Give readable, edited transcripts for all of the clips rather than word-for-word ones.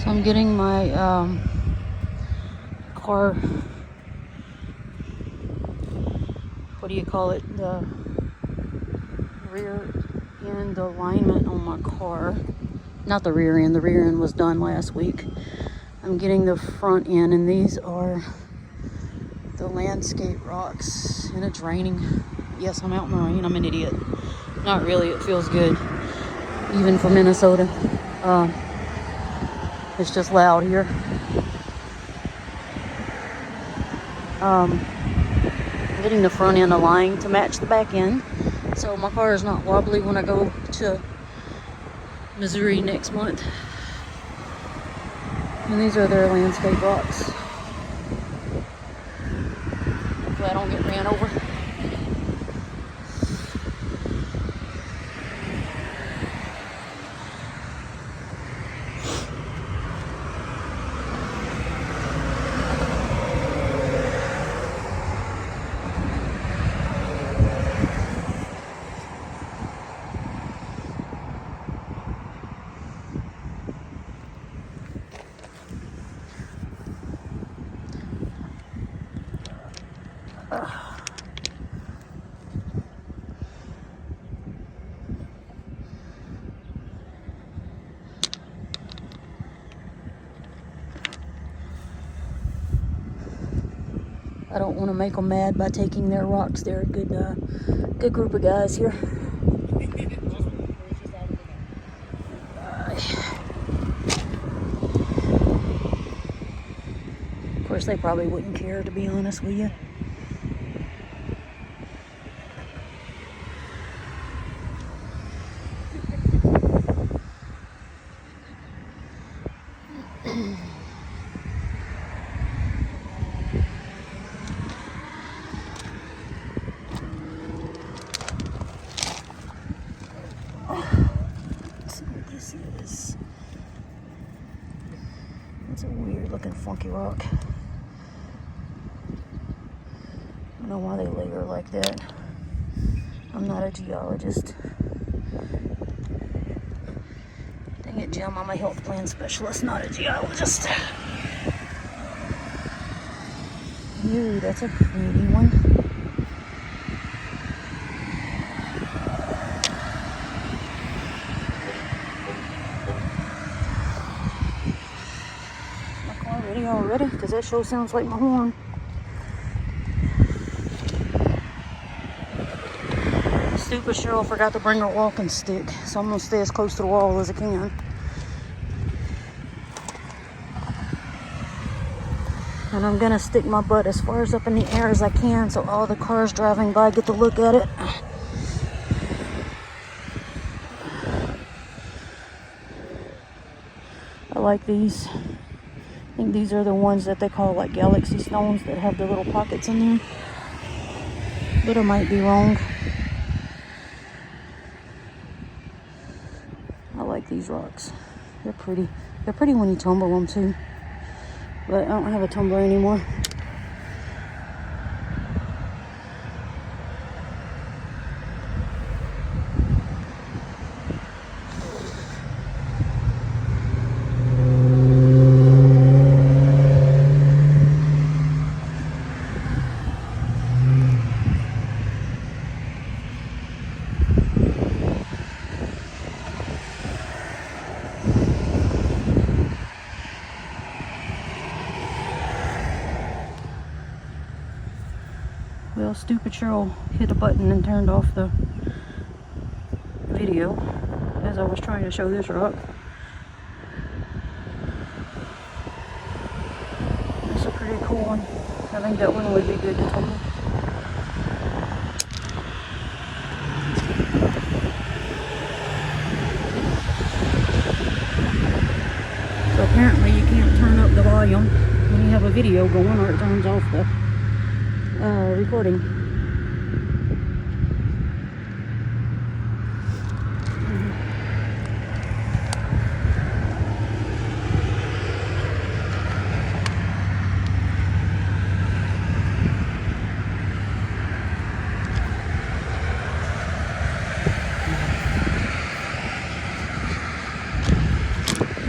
So I'm getting my car, what do you call it, the rear end alignment on my car. Not the rear end was done last week. I'm getting the front end, and these are the landscape rocks, and it's raining. Yes, I'm out in the rain. I'm an idiot. Not really, it feels good, even for Minnesota. It's just loud here. Getting the front end aligned to match the back end, so my car is not wobbly when I go to Missouri next month. And these are their landscape rocks. Hopefully I don't get ran over. I don't want to make them mad by taking their rocks. They're a good group of guys here. Of course, they probably wouldn't care, to be honest with you. Let's see what this is. It's a weird looking funky rock. I don't know why they layer like that. I'm not a geologist. Dang it, Jim, I'm a health plan specialist, not a geologist. Ooh, that's a pretty one. My car ready already? Because that sure sounds like my horn. Stupid Cheryl forgot to bring her walking stick, so I'm going to stay as close to the wall as I can. And I'm going to stick my butt as far as up in the air as I can so all the cars driving by get to look at it. I like these. I think these are the ones that they call like galaxy stones that have the little pockets in there. But I might be wrong. I like these rocks. They're pretty. They're pretty when you tumble them too. But I don't have a tumbler anymore. Well, stupid Cheryl hit a button and turned off the video as I was trying to show this rock. That's a pretty cool one. I think that one would be good to tumble. So apparently you can't turn up the volume when you have a video going, or it turns off the recording.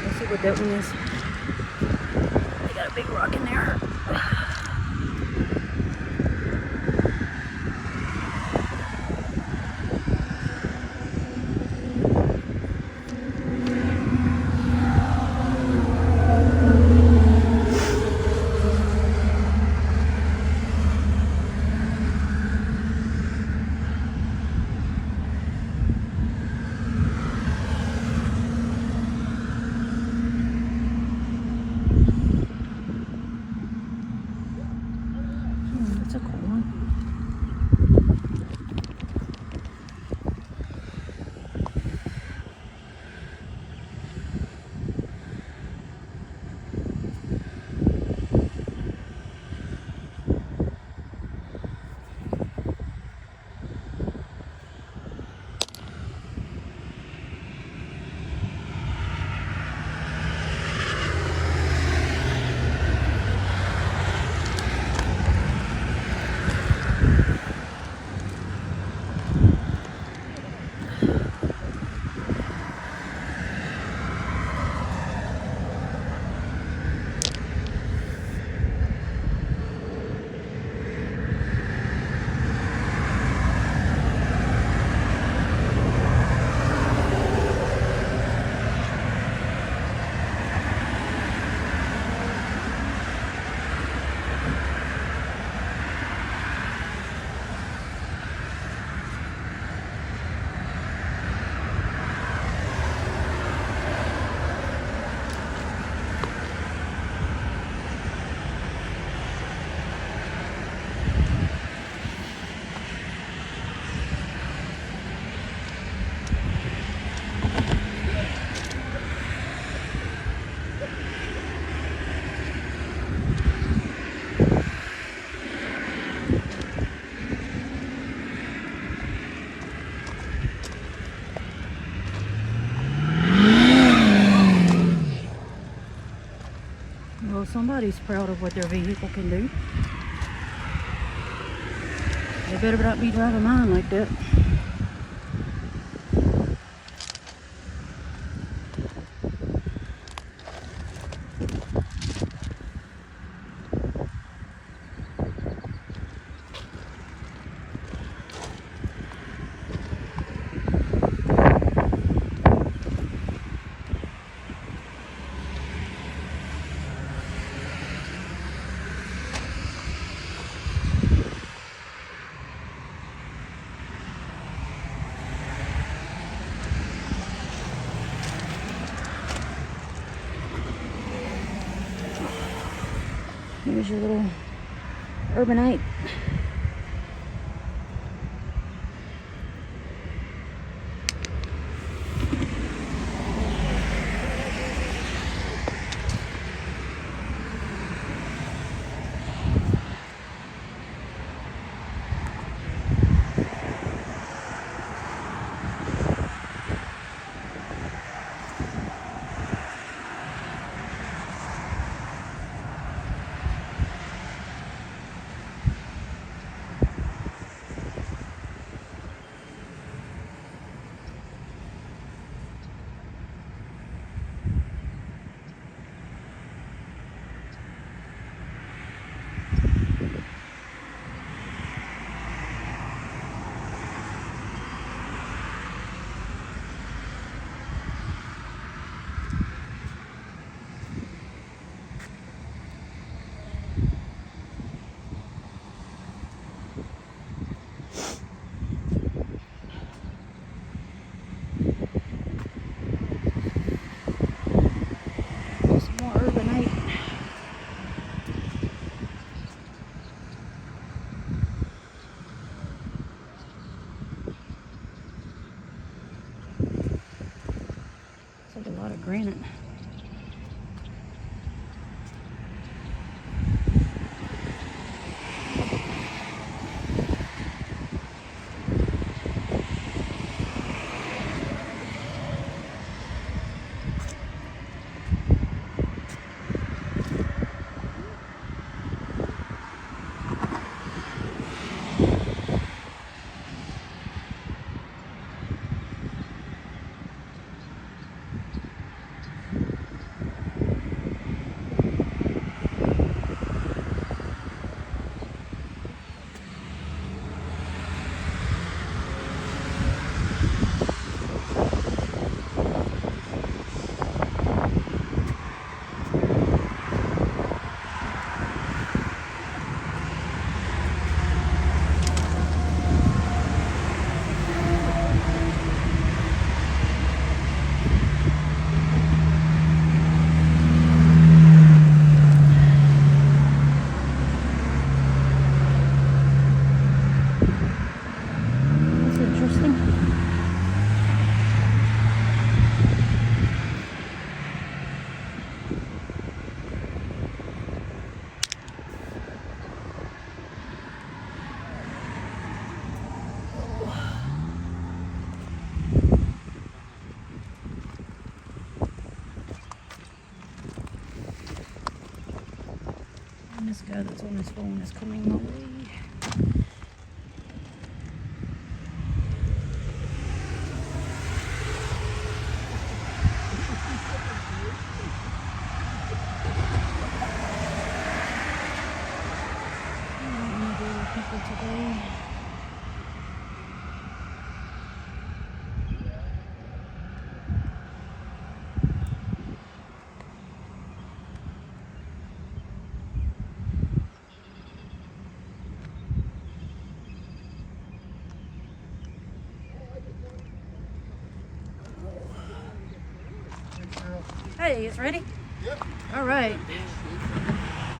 Let's see what that one is. a big rock in there. That's a cool one. Well, somebody's proud of what their vehicle can do. They better not be driving mine like that. Here's your little urbanite. Some more urbanite. It's like a lot of granite. And this guy that's on his phone is coming my way. People today. Hey, it's ready? Yep. All right.